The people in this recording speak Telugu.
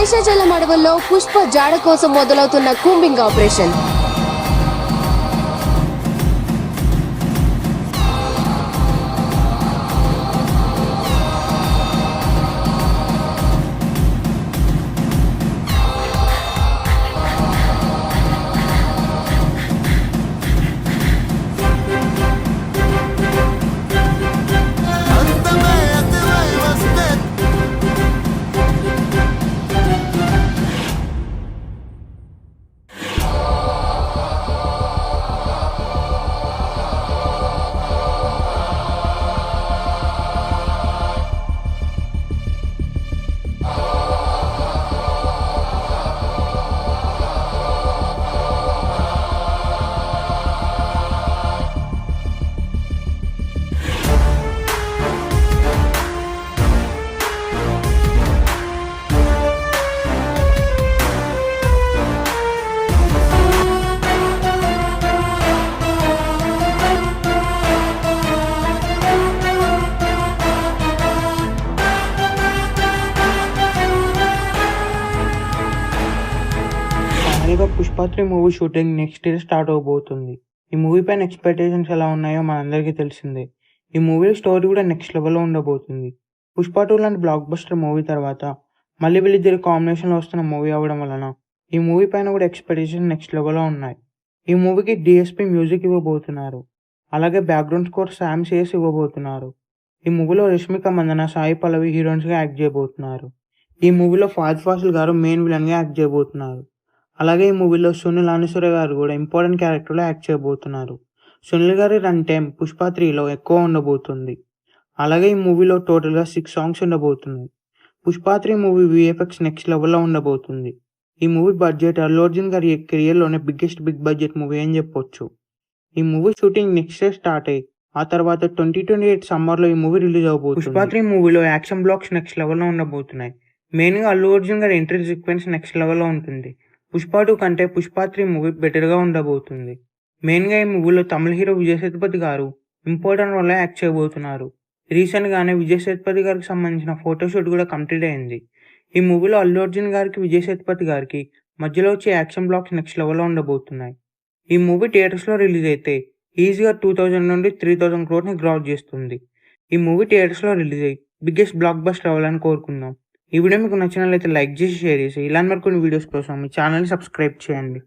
శేషాచలం అడవుల్లో పుష్ప జాడ కోసం మొదలవుతున్న combing operation. Pushpa 3 movie shooting next year start అవబోతుంది. ఈ మూవీ పైన ఎక్స్పెక్టేషన్స్ ఎలా ఉన్నాయో మనందరికీ తెలిసిందే. ఈ మూవీ స్టోరీ కూడా నెక్స్ట్ లెవెల్లో ఉండబోతుంది. పుష్ప 2 లాంటి బ్లాక్ బస్టర్ మూవీ తర్వాత మళ్ళీ వీళ్ళిద్దరు కాంబినేషన్లో వస్తున్న మూవీ అవ్వడం వలన ఈ మూవీ పైన కూడా ఎక్స్పెక్టేషన్ నెక్స్ట్ లెవెల్లో ఉన్నాయి. ఈ మూవీకి డిఎస్పి మ్యూజిక్ ఇవ్వబోతున్నారు. అలాగే బ్యాక్గ్రౌండ్ స్కోర్ శామ్ సిఎస్ ఇవ్వబోతున్నారు. ఈ మూవీలో రష్మిక మందన, సాయి పల్లవి హీరోయిన్స్గా యాక్ట్ చేయబోతున్నారు. ఈ మూవీలో ఫహద్ ఫాసిల్ గారు మెయిన్ విలన్గా యాక్ట్ చేయబోతున్నారు. అలాగే ఈ మూవీలో సునీల్ నానేశ్వర గారు కూడా ఇంపార్టెంట్ క్యారెక్టర్లో యాక్ట్ చేయబోతున్నారు. సునీల్ గారి రన్ టైం పుష్ప 3లో ఎక్కువ ఉండబోతుంది. అలాగే ఈ మూవీలో టోటల్గా 6 సాంగ్స్ ఉండబోతున్నాయి. పుష్ప 3 మూవీ విఎఫ్ఎక్స్ నెక్స్ట్ లెవెల్లో ఉండబోతుంది. ఈ మూవీ బడ్జెట్ అల్లు అర్జున్ గారి కెరియర్లోనే బిగ్గెస్ట్ బిగ్ బడ్జెట్ మూవీ అని చెప్పొచ్చు. ఈ movie shooting next year start అయ్యి ఆ తర్వాత 2028 సమ్మర్లో ఈ మూవీ రిలీజ్ అవబోతుంది. పుష్ప 3 మూవీలో యాక్షన్ బ్లాక్స్ నెక్స్ట్ లెవెల్లో ఉండబోతున్నాయి. మెయిన్గా అల్లు అర్జున్ గారి ఎంట్రీ సీక్వెన్స్ నెక్స్ట్ లెవెల్లో ఉంటుంది. పుష్ప 2 కంటే పుష్ప 3 మూవీ బెటర్గా ఉండబోతుంది. మెయిన్గా ఈ మూవీలో తమిళ హీరో విజయ్ సేతుపతి గారు ఇంపార్టెంట్ రోల్లో యాక్ట్ చేయబోతున్నారు. రీసెంట్గానే విజయ్ సేతుపతి గారికి సంబంధించిన ఫోటోషూట్ కూడా కంప్లీట్ అయింది. ఈ మూవీలో అల్లు అర్జున్ గారికి, విజయ్ సేతుపతి గారికి మధ్యలో వచ్చే యాక్షన్ బ్లాక్స్ నెక్స్ట్ లెవెల్లో ఉండబోతున్నాయి. ఈ మూవీ థియేటర్స్లో రిలీజ్ అయితే ఈజీగా 2000 నుండి 3000 crores గ్రాస్ చేస్తుంది. ఈ మూవీ థియేటర్స్లో రిలీజ్ అయ్యి బిగ్గెస్ట్ బ్లాక్ బస్టర్ అవ్వాలని కోరుకుందాం. ఈ వీడియో మీకు నచ్చినట్లయితే లైక్ చేసి, షేర్ చేసి ఇలాంటి మరికొన్ని వీడియోస్ కోసం మీ ఛానల్ని సబ్స్క్రైబ్ చేయండి.